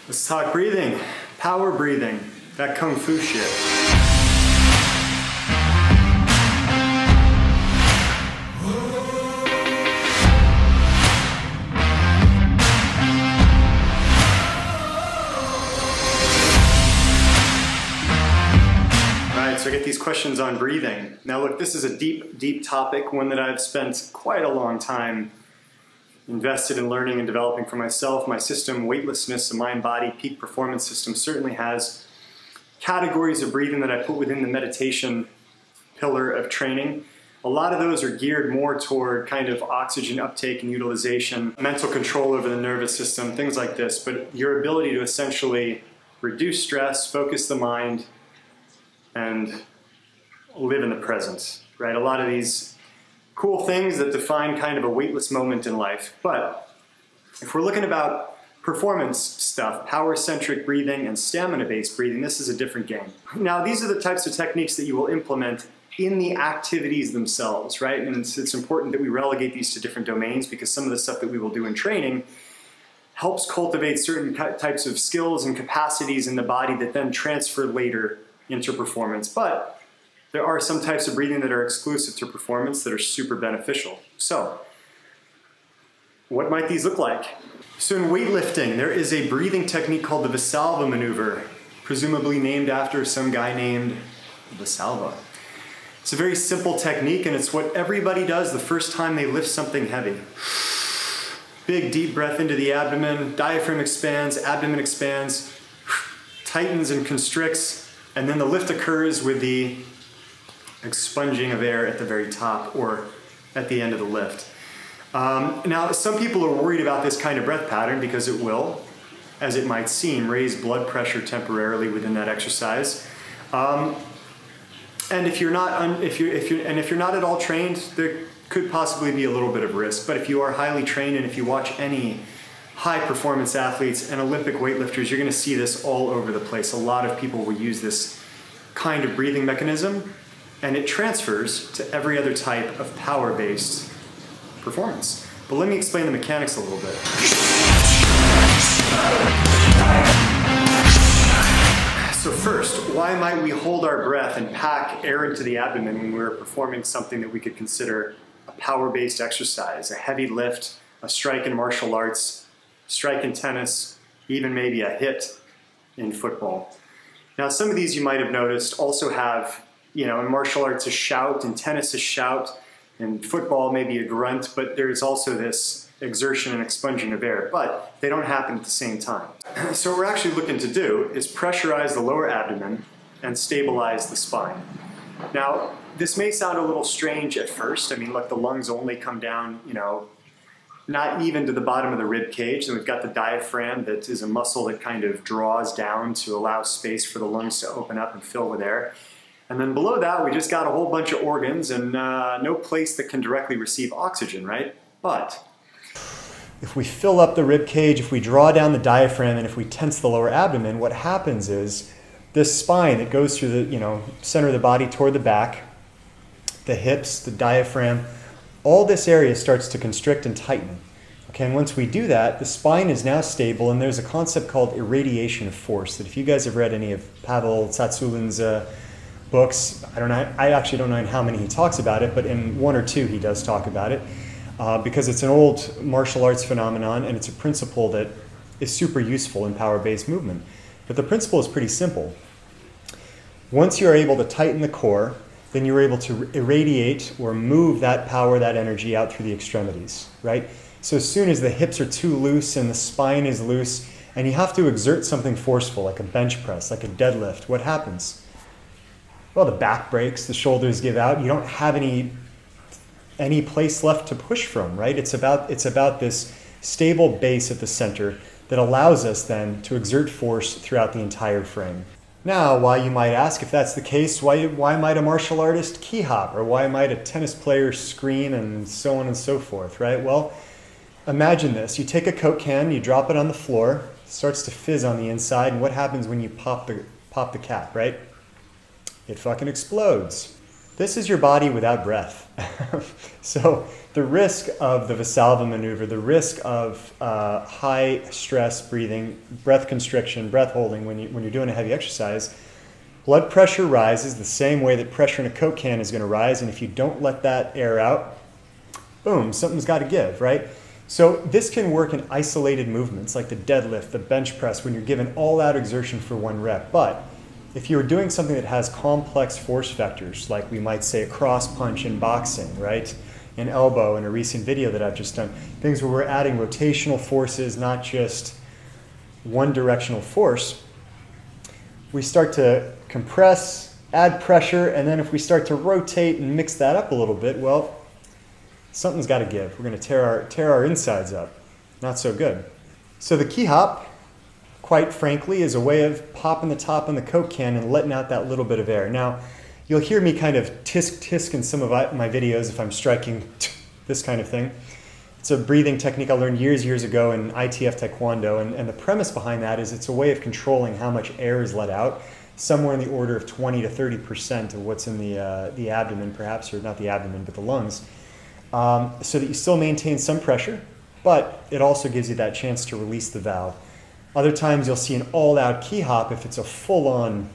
Let's talk breathing, power breathing, that kung fu shit. All right, so I get these questions on breathing. Now look, this is a deep, deep topic, one that I've spent quite a long time invested in learning and developing for myself. My system, Weightlessness, a mind-body peak performance system, certainly has categories of breathing that I put within the meditation pillar of training. A lot of those are geared more toward kind of oxygen uptake and utilization, mental control over the nervous system, things like this. But your ability to essentially reduce stress, focus the mind, and live in the present, right? A lot of these cool things that define kind of a weightless moment in life. But if we're looking about performance stuff, power-centric breathing and stamina-based breathing, this is a different game. Now, these are the types of techniques that you will implement in the activities themselves, right? And it's important that we relegate these to different domains, because some of the stuff that we will do in training helps cultivate certain types of skills and capacities in the body that then transfer later into performance. But there are some types of breathing that are exclusive to performance that are super beneficial. So, what might these look like? So in weightlifting, there is a breathing technique called the Valsalva maneuver, presumably named after some guy named Valsalva. It's a very simple technique, and it's what everybody does the first time they lift something heavy. Big, deep breath into the abdomen, diaphragm expands, abdomen expands, tightens and constricts, and then the lift occurs with the expunging of air at the very top or at the end of the lift. Now, some people are worried about this kind of breath pattern because it will, as it might seem, raise blood pressure temporarily within that exercise. And if you're not at all trained, there could possibly be a little bit of risk. But if you are highly trained, and if you watch any high performance athletes and Olympic weightlifters, you're going to see this all over the place. A lot of people will use this kind of breathing mechanism, and it transfers to every other type of power-based performance. But let me explain the mechanics a little bit. So first, why might we hold our breath and pack air into the abdomen when we're performing something that we could consider a power-based exercise, a heavy lift, a strike in martial arts, strike in tennis, even maybe a hit in football? Now, some of these you might have noticed also have, in martial arts a shout, in tennis a shout, in football maybe a grunt, but there's also this exertion and expunging of air, but they don't happen at the same time. So what we're actually looking to do is pressurize the lower abdomen and stabilize the spine. Now, this may sound a little strange at first. I mean, look, the lungs only come down, not even to the bottom of the rib cage, and we've got the diaphragm that is a muscle that kind of draws down to allow space for the lungs to open up and fill with air. And then below that, we just got a whole bunch of organs and no place that can directly receive oxygen, right? But if we fill up the rib cage, if we draw down the diaphragm, and if we tense the lower abdomen, what happens is this spine that goes through the center of the body toward the back, the hips, the diaphragm, all this area starts to constrict and tighten. Okay, and once we do that, the spine is now stable, and there's a concept called irradiation of force that if you guys have read any of Pavel Tsatsulin's books, I actually don't know in how many he talks about it, but in one or two he does talk about it, because it's an old martial arts phenomenon, and it's a principle that is super useful in power-based movement. But the principle is pretty simple. Once you're able to tighten the core, then you're able to irradiate or move that power, that energy out through the extremities, right? So as soon as the hips are too loose and the spine is loose, and you have to exert something forceful, like a bench press, like a deadlift, what happens? Well, the back breaks, the shoulders give out, you don't have any place left to push from, right? It's about this stable base at the center that allows us then to exert force throughout the entire frame. Now, why you might ask, if that's the case, why might a martial artist key hop, or why might a tennis player scream, and so on and so forth, right? Well, imagine this. You take a Coke can, you drop it on the floor, it starts to fizz on the inside, and what happens when you pop the cap, right? It fucking explodes. This is your body without breath. So the risk of the Valsalva maneuver, the risk of high stress breathing, breath constriction, breath holding when you're doing a heavy exercise, blood pressure rises the same way that pressure in a Coke can is going to rise, and if you don't let that air out, boom, something's got to give, right? So this can work in isolated movements like the deadlift, the bench press, when you're given all-out exertion for one rep. But if you're doing something that has complex force vectors, like we might say a cross punch in boxing, right? An elbow in a recent video that I've just done, things where we're adding rotational forces, not just one directional force, we start to compress, add pressure, and then if we start to rotate and mix that up a little bit, well, something's got to give. We're going to tear our insides up. Not so good. So the key hop, quite frankly, is a way of popping the top on the Coke can and letting out that little bit of air. Now, you'll hear me kind of tisk in some of my videos if I'm striking this kind of thing. It's a breathing technique I learned years ago in ITF Taekwondo, and the premise behind that is it's a way of controlling how much air is let out, somewhere in the order of 20 to 30% of what's in the abdomen, perhaps, or not the abdomen, but the lungs, so that you still maintain some pressure, but it also gives you that chance to release the valve. Other times you'll see an all-out key hop if it's a full-on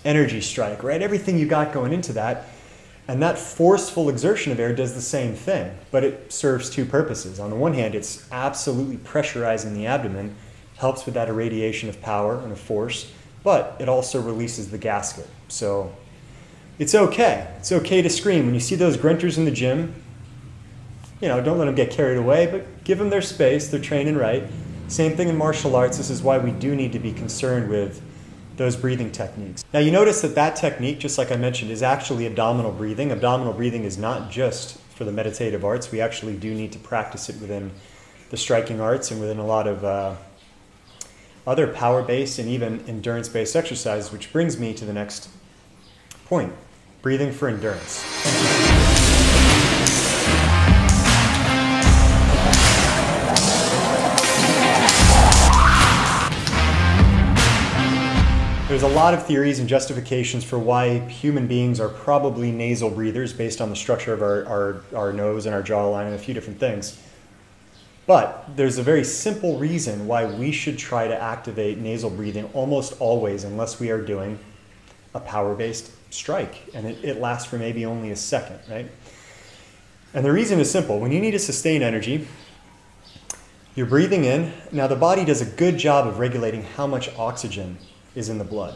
energy strike, right? Everything you got going into that, and that forceful exertion of air does the same thing, but it serves two purposes. On the one hand, it's absolutely pressurizing the abdomen, helps with that irradiation of power and of force, but it also releases the gasket. So it's okay. It's okay to scream. When you see those grunters in the gym, you know, don't let them get carried away, but give them their space. They're training right. Same thing in martial arts. This is why we do need to be concerned with those breathing techniques. Now you notice that technique, just like I mentioned, is actually abdominal breathing. Abdominal breathing is not just for the meditative arts. We actually do need to practice it within the striking arts and within a lot of other power-based and even endurance-based exercises, which brings me to the next point, breathing for endurance. There's a lot of theories and justifications for why human beings are probably nasal breathers based on the structure of our nose and our jawline and a few different things. But there's a very simple reason why we should try to activate nasal breathing almost always unless we are doing a power-based strike. And it lasts for maybe only a second, right? And the reason is simple. When you need to sustain energy, you're breathing in. Now the body does a good job of regulating how much oxygen is in the blood.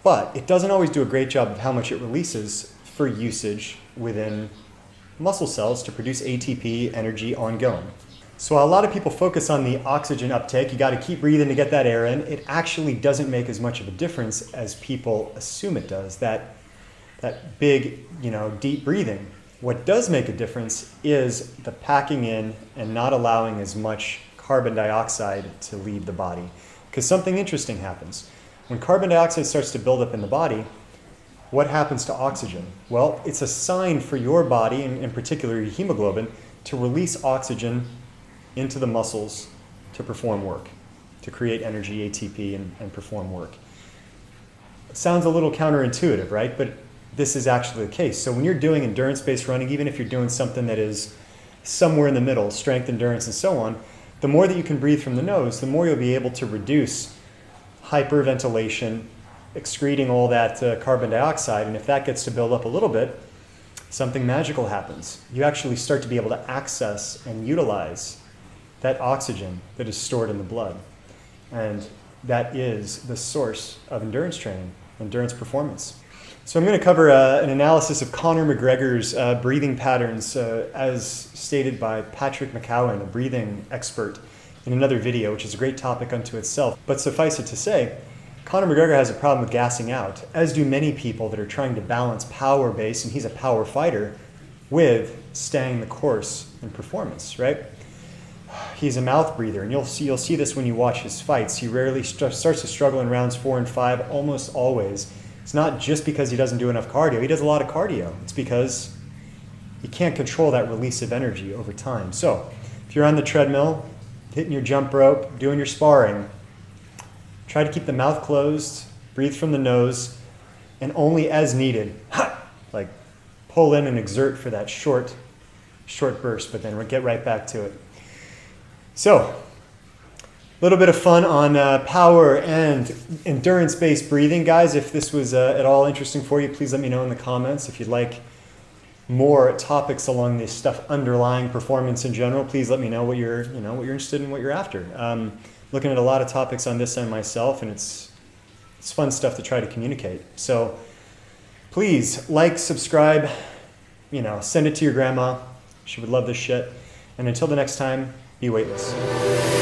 But it doesn't always do a great job of how much it releases for usage within muscle cells to produce ATP energy ongoing. So while a lot of people focus on the oxygen uptake, you got to keep breathing to get that air in, it actually doesn't make as much of a difference as people assume it does, that big, deep breathing. What does make a difference is the packing in and not allowing as much carbon dioxide to leave the body. Because something interesting happens. When carbon dioxide starts to build up in the body, what happens to oxygen? Well, it's a sign for your body, and in particular your hemoglobin, to release oxygen into the muscles to perform work, to create energy, ATP, and perform work. It sounds a little counterintuitive, right? But this is actually the case. So when you're doing endurance-based running, even if you're doing something that is somewhere in the middle, strength, endurance, and so on, the more that you can breathe from the nose, the more you'll be able to reduce hyperventilation, excreting all that carbon dioxide, and if that gets to build up a little bit, something magical happens. You actually start to be able to access and utilize that oxygen that is stored in the blood. And that is the source of endurance training, endurance performance. So I'm going to cover an analysis of Conor McGregor's breathing patterns as stated by Patrick McCowan, a breathing expert, in another video, which is a great topic unto itself. But suffice it to say, Conor McGregor has a problem with gassing out, as do many people that are trying to balance power-based, and he's a power fighter, with staying the course in performance, right? He's a mouth breather, and you'll see this when you watch his fights. He rarely starts to struggle in rounds 4 and 5, almost always. It's not just because he doesn't do enough cardio. He does a lot of cardio. It's because he can't control that release of energy over time. So if you're on the treadmill, hitting your jump rope, doing your sparring, try to keep the mouth closed, breathe from the nose, and only as needed, like pull in and exert for that short burst, but then we'll get right back to it. So, a little bit of fun on power and endurance-based breathing. Guys, if this was at all interesting for you, please let me know in the comments. If you'd like more topics along this stuff underlying performance in general, please let me know what you're interested in, what you're after. Looking at a lot of topics on this end myself, and it's fun stuff to try to communicate. So please like, subscribe, send it to your grandma. She would love this shit. And until the next time, be weightless.